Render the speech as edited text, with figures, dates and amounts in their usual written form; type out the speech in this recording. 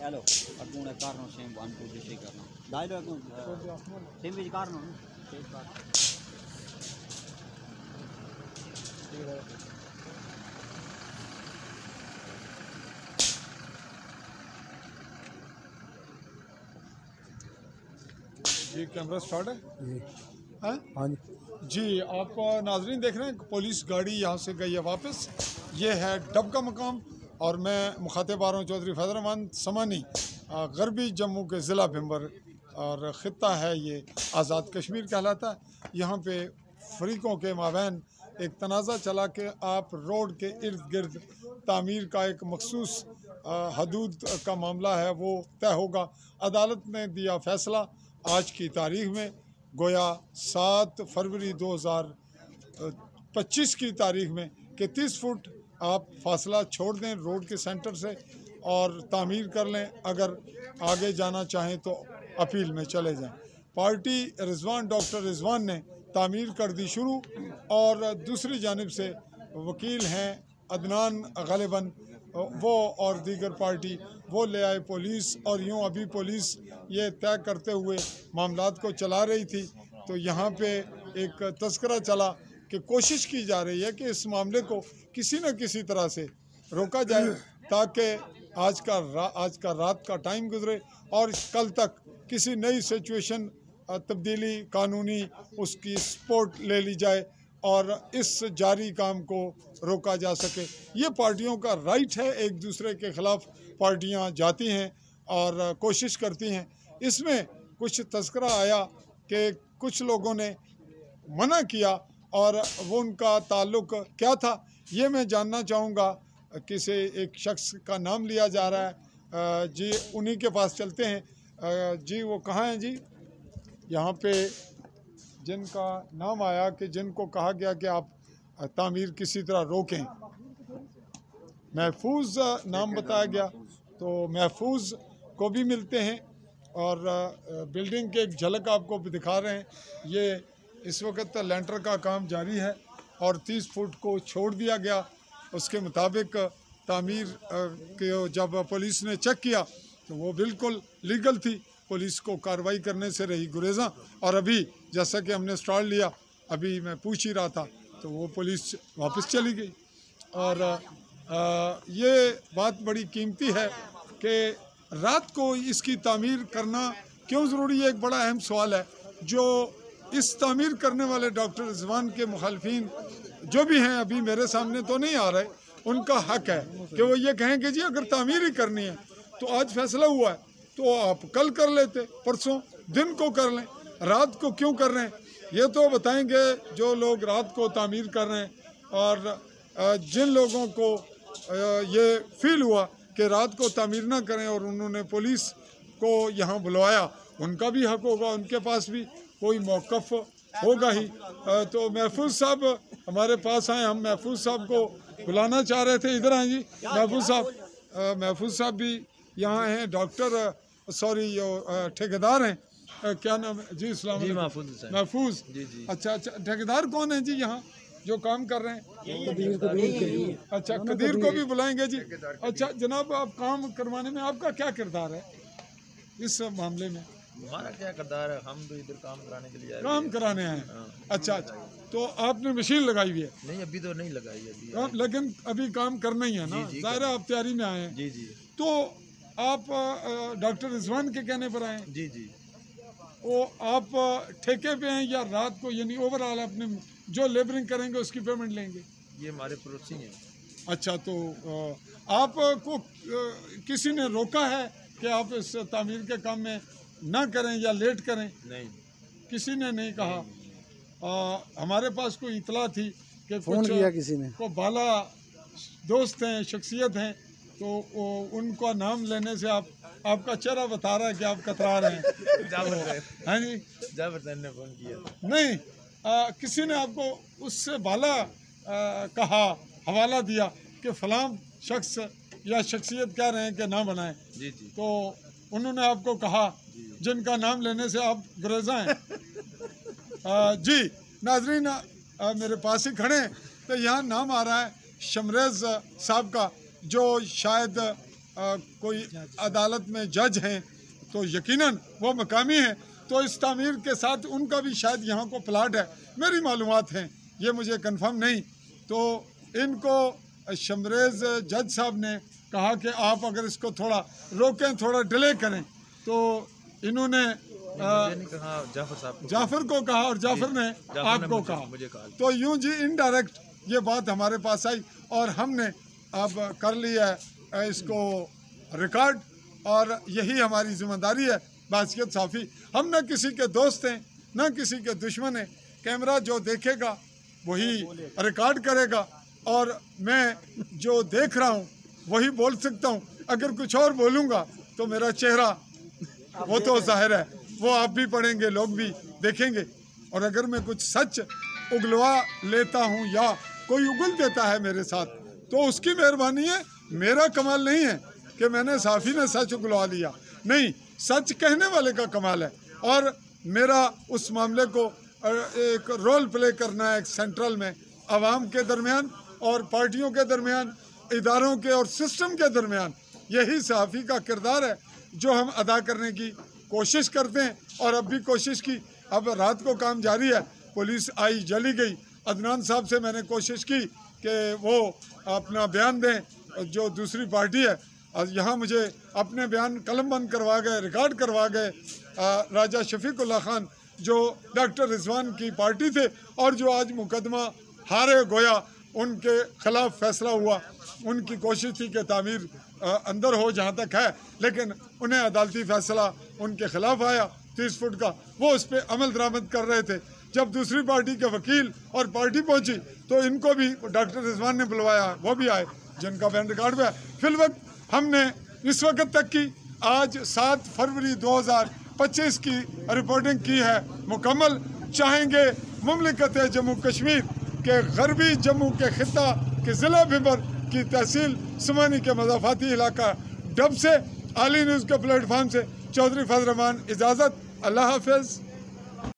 Hello अगुणे कारण same one two this करना dialogue same which कारण सेम बात जी कैमरा स्टार्ट है जी। हाँ हाँ जी आप नाजरीन देख रहे हैं पुलिस गाड़ी यहाँ से गई है वापस। ये है डब का मकाम और मैं मुखातिब आ रहा हूँ चौधरी फैज़ल रहमान समानी गरबी जम्मू के ज़िला भिम्बर और ख़ित्ता है ये आज़ाद कश्मीर कहलाता है। यहाँ पे फरीकों के माबैन एक तनाज़ा चला कि आप रोड के इर्द गिर्द तामीर का एक मखसूस हदूद का मामला है वो तय होगा। अदालत ने दिया फ़ैसला आज की तारीख में, गोया 7 फरवरी 2025 की तारीख में कि 30 फुट आप फासला छोड़ दें रोड के सेंटर से और तामीर कर लें। अगर आगे जाना चाहें तो अपील में चले जाएं। पार्टी रिजवान डॉक्टर रिजवान ने तामीर कर दी शुरू और दूसरी जानिब से वकील हैं अदनान गालिबन वो और दीगर पार्टी वो ले आए पुलिस और यूँ अभी पुलिस ये तय करते हुए मामलात को चला रही थी तो यहाँ पे एक तस्करा चला कि कोशिश की जा रही है कि इस मामले को किसी न किसी तरह से रोका जाए ताकि आज का रात का टाइम गुजरे और कल तक किसी नई सिचुएशन तब्दीली कानूनी उसकी सपोर्ट ले ली जाए और इस जारी काम को रोका जा सके। ये पार्टियों का राइट है, एक दूसरे के ख़िलाफ़ पार्टियां जाती हैं और कोशिश करती हैं। इसमें कुछ तस्करा आया कि कुछ लोगों ने मना किया और वो उनका ताल्लुक़ क्या था ये मैं जानना चाहूँगा। किसी एक शख्स का नाम लिया जा रहा है जी, उन्हीं के पास चलते हैं। जी वो कहाँ हैं जी? यहाँ पे जिनका नाम आया कि जिनको कहा गया कि आप तामीर किसी तरह रोकें, महफूज नाम बताया गया तो महफूज को भी मिलते हैं और बिल्डिंग के एक झलक आपको भी दिखा रहे हैं। ये इस वक्त लेंटर का काम जारी है और 30 फुट को छोड़ दिया गया। उसके मुताबिक तामीर के जब पुलिस ने चेक किया तो वो बिल्कुल लीगल थी, पुलिस को कार्रवाई करने से रही गुरेज़ा। और अभी जैसा कि हमने स्टॉल लिया, अभी मैं पूछ ही रहा था तो वो पुलिस वापस चली गई। और ये बात बड़ी कीमती है कि रात को इसकी तामीर करना क्यों ज़रूरी है, एक बड़ा अहम सवाल है। जो इस तामीर करने वाले डॉक्टर रिजवान के मुखालफिन जो भी हैं, अभी मेरे सामने तो नहीं आ रहे, उनका हक है कि वो ये कहें कि जी अगर तामीर ही करनी है तो आज फैसला हुआ है तो आप कल कर लेते, परसों दिन को कर लें, रात को क्यों कर रहे हैं ये तो बताएंगे जो लोग रात को तामीर कर रहे हैं। और जिन लोगों को ये फील हुआ कि रात को तामीर ना करें और उन्होंने पुलिस को यहाँ बुलवाया, उनका भी हक होगा, उनके पास भी कोई मौक़िफ़ होगा ही। तो महफूज साहब हमारे पास आए, हम महफूज साहब को बुलाना चाह रहे थे। इधर आए जी महफूज साहब भी यहाँ हैं। डॉक्टर सॉरी जो ठेकेदार हैं, क्या नाम है जी? इस्लाम जी महफूज जी। अच्छा, ठेकेदार कौन है जी यहाँ जो काम कर रहे हैं? अच्छा, कदीर को भी बुलाएंगे जी। अच्छा जनाब, आप काम करवाने में आपका क्या किरदार है इस मामले में? हमारा क्या किरदार है, हम तो इधर काम कराने के लिए काम कराने आए। अच्छा, तो आपने मशीन लगाई हुई है? नहीं, अभी तो नहीं लगाई अभी, लेकिन अभी काम करना ही है ना, ज़ाहिर है आप तैयारी में आए हैं। जी जी। तो आप डॉक्टर रिजवान के कहने पर आए हैं? जी जी। वो आप ठेके पे हैं या रात को, यानी ओवरऑल अपने जो लेबरिंग करेंगे उसकी पेमेंट लेंगे? ये हमारे पड़ोसी हैं। अच्छा, तो आपको किसी ने रोका है कि आप इस तामीर के काम में ना करें या लेट करें? नहीं, किसी ने नहीं कहा। हमारे पास कोई इतला थी कि फोन किया किसी ने, को बाला दोस्त हैं, शख्सियत हैं, तो उनका नाम लेने से आपका चेहरा बता रहा है कि आप कतरा रहे हैं। हाँ जी, जाबरतन ने फ़ोन किया? नहीं, किसी ने आपको उससे बाला कहा, हवाला दिया कि फ़लाँ शख्स या शख्सियत कह रहे हैं कि ना बनाएं। जी जी। तो उन्होंने आपको कहा जिनका नाम लेने से आप गुरेज़ा हैं। जी नाजरीन, मेरे पास ही खड़े हैं तो यहाँ नाम आ रहा है शमरेज़ साहब का, जो शायद कोई अदालत में जज हैं तो यकीनन वो मकामी हैं, तो इस तामीर के साथ उनका भी शायद यहाँ को प्लाट है, मेरी मालूमात हैं, ये मुझे कंफर्म नहीं। तो इनको शमरेज़ जज साहब ने कहा कि आप अगर इसको थोड़ा रोकें, थोड़ा डिले करें, तो इन्होंने जाफर को कहा और जाफर ने आपको कहा, तो यूं जी इनडायरेक्ट ये बात हमारे पास आई और हमने अब कर लिया है इसको रिकॉर्ड, और यही हमारी जिम्मेदारी है बासियत साफ़ी। हम ना किसी के दोस्त हैं ना किसी के दुश्मन हैं, कैमरा जो देखेगा वही रिकॉर्ड करेगा और मैं जो देख रहा हूँ वही बोल सकता हूँ। अगर कुछ और बोलूँगा तो मेरा चेहरा वो तो जाहिर है, वो आप भी पढ़ेंगे, लोग भी देखेंगे, और अगर मैं कुछ सच उगलवा लेता हूँ या कोई उगल देता है मेरे साथ तो उसकी मेहरबानी है, मेरा कमाल नहीं है कि मैंने साफ़ी ने सच उगलवा लिया, नहीं, सच कहने वाले का कमाल है। और मेरा उस मामले को एक रोल प्ले करना है एक सेंट्रल में, आवाम के दरमियान और पार्टियों के दरमियान, इदारों के और सिस्टम के दरमियान, यही सहाफ़ी का किरदार है जो हम अदा करने की कोशिश करते हैं और अब भी कोशिश की। अब रात को काम जारी है, पुलिस आई चली गई, अदनान साहब से मैंने कोशिश की कि वो अपना बयान दें, जो दूसरी पार्टी है, और यहाँ मुझे अपने बयान कलम बंद करवा गए, रिकॉर्ड करवा गए। राजा शफीकुल्ला खान जो डॉक्टर रिजवान की पार्टी थे और जो आज मुकदमा हारे गोया उनके खिलाफ फैसला हुआ, उनकी कोशिश थी कि तामीर अंदर हो जहाँ तक है, लेकिन उन्हें अदालती फैसला उनके खिलाफ आया 30 फुट का, वो उस पर अमल दरामद कर रहे थे। जब दूसरी पार्टी के वकील और पार्टी पहुंची तो इनको भी डॉक्टर रिजवान ने बुलवाया, वो भी आए जिनका बैन रिकॉर्ड पे है। फिलवक्त हमने इस वक्त तक की आज 7 फरवरी 2025 की रिपोर्टिंग की है मुकम्मल। चाहेंगे मुमलिकत जम्मू कश्मीर के गरबी जम्मू के खिता के ज़िला भिबर की तहसील सुमानी के मज़ाफ़ाती इलाका डब से आली न्यूज़ के प्लेटफार्म से चौधरी फजल रहमान इजाज़त। अल्लाह हाफ़िज़।